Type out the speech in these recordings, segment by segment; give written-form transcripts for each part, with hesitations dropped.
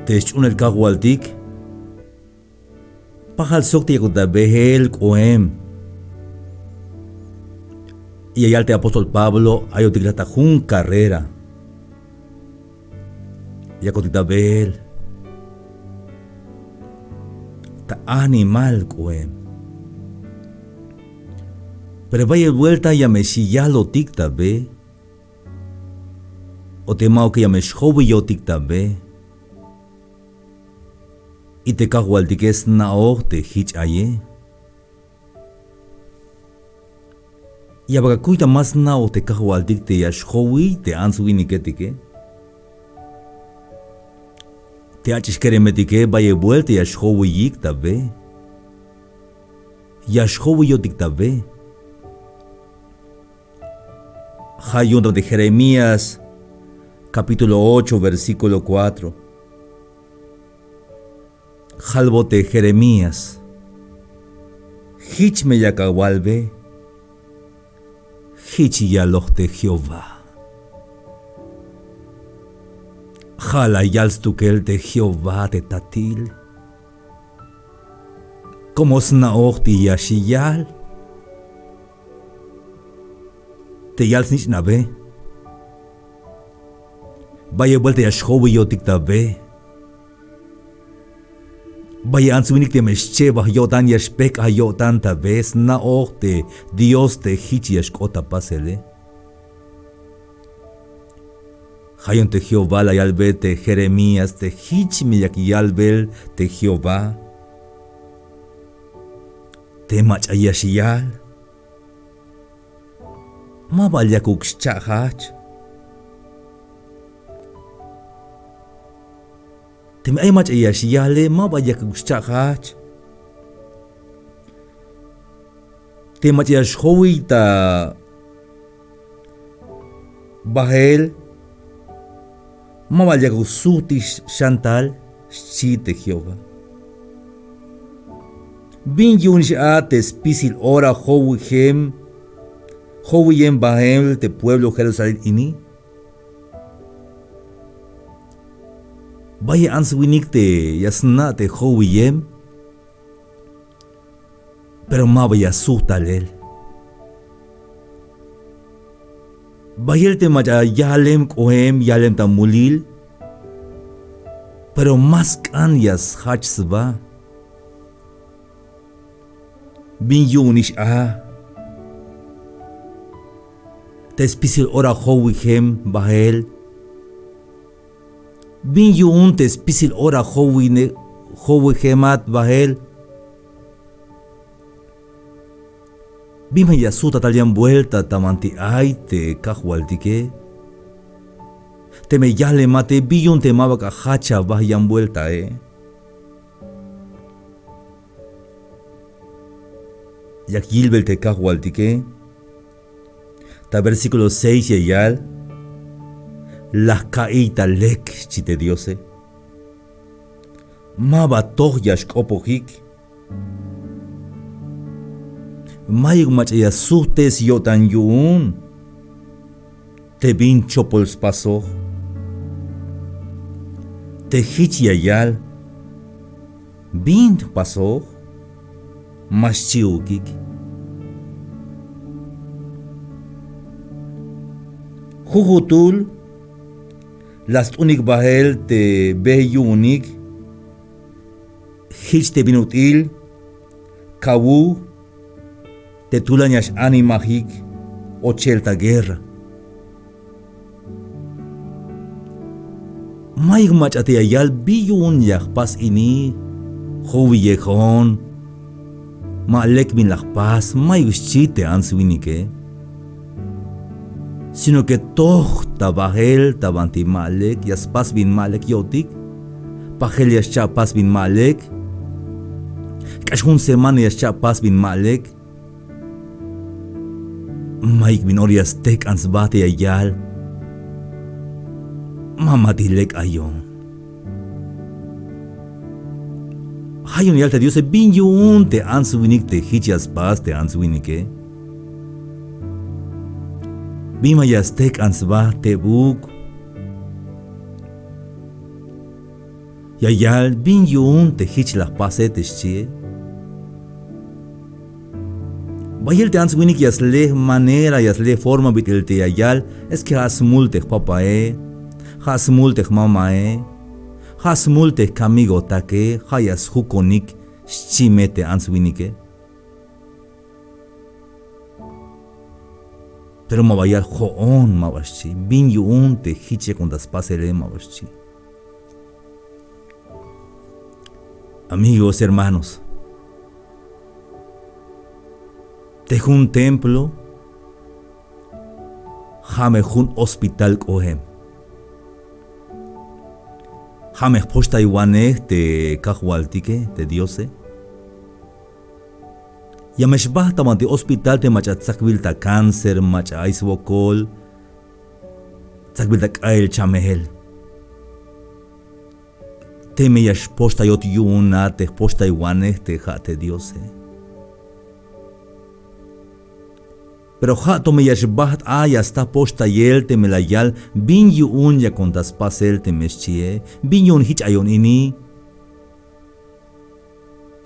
Techun el kahualtik. Pajal sokti yakuta behel koem. Y allá el apóstol Pablo ayotiklata jun carrera. Yakotita behel. Ta animal koem. Pero vaya vuelta ya me lo tikta be. O te mau que ya me shobi yo tikta be. Y te kahualtikes na te hich aye. Y abaga kuita más na te kahualtik te ya showi te answini ketike. Te achis keremetike vaya vuelta ya showi yikta be. Ya showi yo tikta be. Hayunto de Jeremías, capítulo 8, versículo 4. Jalbote Jeremías. Hich me yakawalbe. Hich yalochte Jehová. Jala yalstukel de Jehová de tatil. Como snaochti yashiyal. Te yals nicht na be. Vaya vuelta ya showi yo tikta be. Vaya ansuinik te mescheba yotan ya spek a yotan ta vez na te Dios te hichi ya shkota pasele. Hayon te Jehová la yalbe te Jeremías te hichi mi yak yalbel te Jehová. Te mach ayashiyal. Ma valya kukshachach. Te me ay mach ayashiyale ma valya kukshachach. Te mach ayashhowi ta bahel ma valya kusuti shantal shite Jehová. Bin yunish a te spisil ora howi hem. Howie Bahem te pueblo Jerusalén ini. Vaya answinik te yasna te Howie. Pero ma vaya sutalel. Vaya el te maya yalem kohem yalem tamulil. Pero más kan yas hachsba. Bin yunish a. Te spisil ora howihem bahel. Bin yun te spisil ora howihemat bahel. Bima yasuta talian vuelta tamanti ay te kahualtike. Te me yale mate biyun te mabaka hacha bahian vuelta Yak yilbel te kahualtike. Ta versículo 6 y yal. Las caíta lek chite diose. Maba toch yash opohik. Mayug machaya sustes yotan yun. Te bin chopols paso. Te hich yal. Bin paso. Maschiukik. Jujutul, las unik bahel te beyu unik, hich te binutil, kawu, te tulanyas animahik, ochelta guerra. Maig mach ate ayal biyun yak pas ini, howi yekon, maalek min lakpas, maig chite answinike. Sino que toch tabahel tabanti malek yaspas bin malek yotik pahel yaschapas bin malek kashun semana yaschapas bin malek maik bin orias tek ansbate ayal mamatilek ayon hayon yalta dios bin yun te answinik te hichias pas te answinike Bima yastek ansba tebuk. Yayal bin yun te hich las pasetes chie. Bayel te answinik yasle manera yasle forma bitel te yayal es que has multech papae, has multech mamae, has multech kamigo take, hayas hukonik chimete answinike. Pero mabayal joon mawaschi, bin yun te hiche con das pasele mawaschi. Amigos, hermanos, tejo un templo, jame un hospital cohem. Jame posta iguane te cajualtique te diose. Ya me shbahta mante hospital te macha tsakvilta cáncer, macha aiswokol, tsakvilta kael chamehel. Te me yash posta yot yuna, te posta iguane te jate diose. Pero jato me yash baht ya sta posta yel te me la yal, bin yun ya contas pasel te meschie, bin yun hich ayon ini.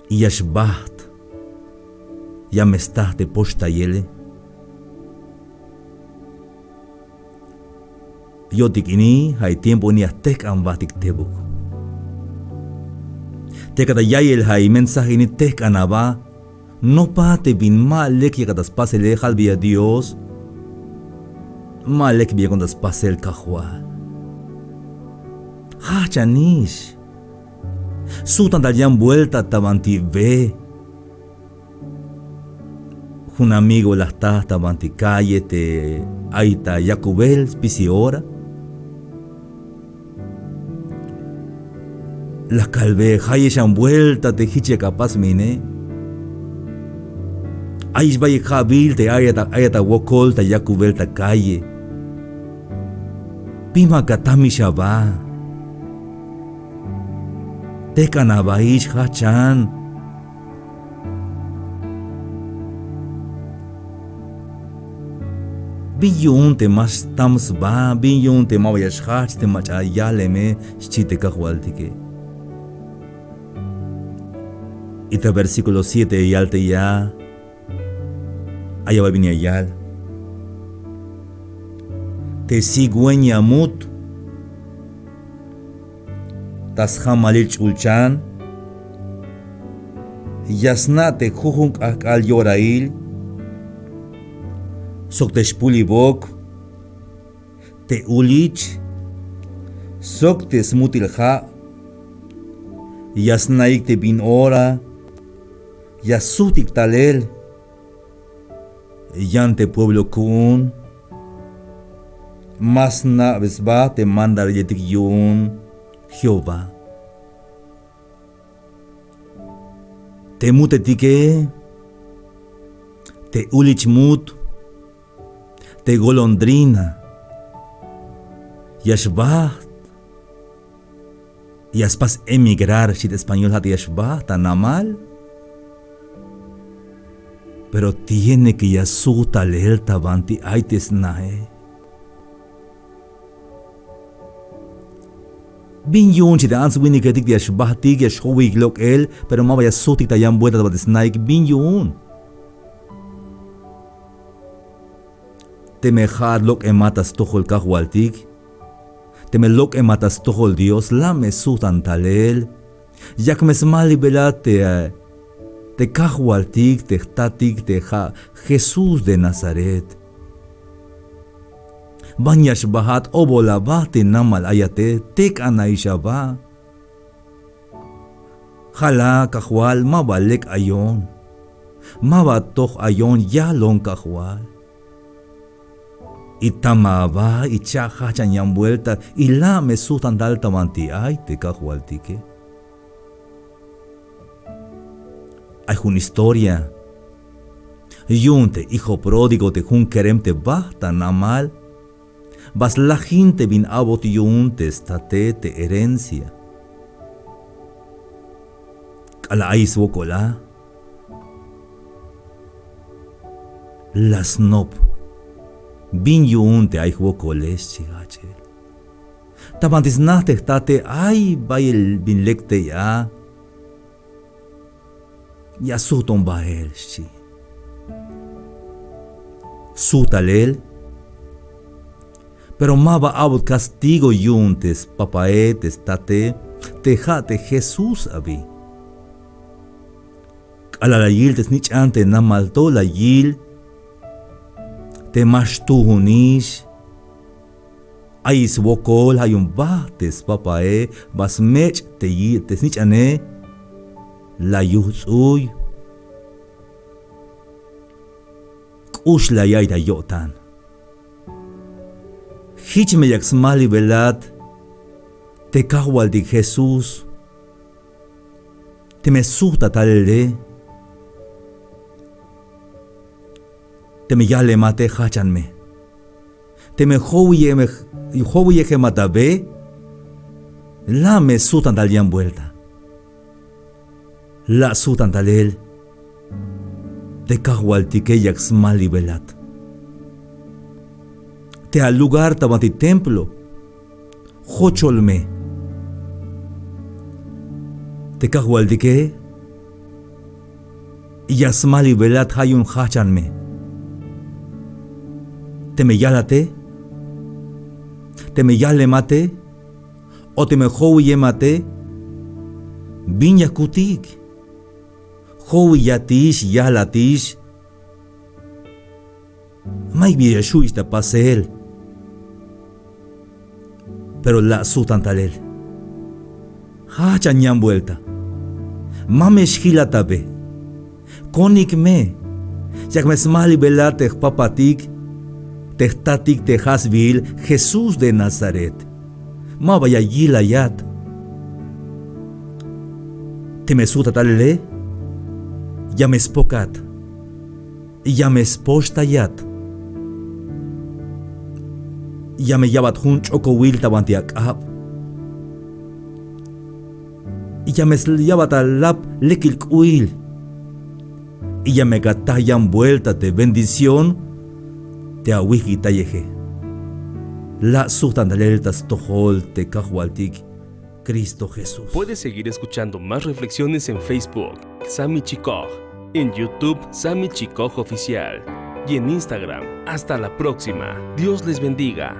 Yash baht, ya me sta te posta yele. Yotik ini, hay tiempo ni astek ambatik tebuk. Te kada yayel hay mensaje ni tek anaba, no pate bin malek ya kadas pasele halbia Dios, malek bia kondas pasel kahwal. Ha chanish, sutan dalyan vuelta tabanti ve. Un amigo la está tabanti calle te aita Jacobel pisiora. La calve hayeshan vuelta te hiche capaz mine. Aish vaya jabil te ayata wokol ta Jacobel ta calle. Pima katami shaba. Te kanabaish hachan. Biyun te mas tams ba, biyun te mawayas hach te macha yaleme chite kahualtike. Ita versículo 7 yalte ya, allá va a venir yal. Te sigüeña mut, tas hamalil chulchan, yasna te jujunk akal yorail, sok te spulibok, te ulich, sok te smutilha, yasnaik te bin ora, yasutik talel, yante pueblo kun, masna besba te mandar yetik yun, Jehová. Te mutetike, te ulich mut, te golondrina, yashbat, yaspas emigrar, si de español hat yashbat, anamal, pero tiene que yasuta leer tabanti aites nae. Bin yun si de ans wini ketik de yashbahtik yashowik lok el, pero ma vaya sotik tayam buena tabatis naik bin yun. Te me had lok ematas tohol kahwaltik, te me lok ematas tohol Dios, la me sutan talel, yak me smali belate te kahwaltik, te tatik, te ha Jesús de Nazaret. Banyash bahat obolaba te namal ayate, tek anaishaba. Hala kahwal mabalek ayon, mabatok ayon yalong kahwal. Itamaba, ichaja chanyan vuelta, y la me sutan dal tamanti ay te kahwaltike. Hay una historia. Yunte, hijo pródigo te jun kerem te basta namal. Bas la gente bin abot yunte estate te herencia. Kala ais wokola. Las nop. Bin yunte ay wokoles chigachel. Tabantis nahte tate ay bail binlekte ya. Ya suton bael shi. Sutalel. Pero maba abot castigo yuntes papaetes tate tejate Jesús abi. Ala yil tes nich ante namalto la yil te mashtuhunish. Ais wokol hayun bates papae bas mech te yil tes nich ane la yuhusuy. Kush la yaita yotan. Hich me yaksmali velat te kahwal di Jesús. Te me suta talele. Te me yale mate hachanme. Te me howie que matabe. La me sutan talian vuelta. La sutan talel. Te kahwal ti que yaksmali velat. Te al lugar tabanti templo. Jocholme. Te kahwal di que yaksmali velat hayun hachanme. Te me yálate, te me yale mate, o te me howie mate, viña kutik, howie yatish yalatish, may biyashuish ta pasel, pero la sutantalel, hachan yan vuelta, mamesh hilatabe, konik me, yak me smali belate papatik, Tehtatik Tehasvil, Jesús de Nazaret. Ma vaya yilayat. Te me suta talele. Ya me spokat. Ya me spochtayat. Ya me yabat hun chokowil tabantiak ab. Ya me yabat alap lekil kuil. Ya me gatayan vuelta de bendición. Te awiki tayeje. La sutandeltas tohol te kahwaltik Cristo Jesús. Puedes seguir escuchando más reflexiones en Facebook, Sammy Chikoj, en YouTube, Sammy Chikoj Oficial, y en Instagram. Hasta la próxima. Dios les bendiga.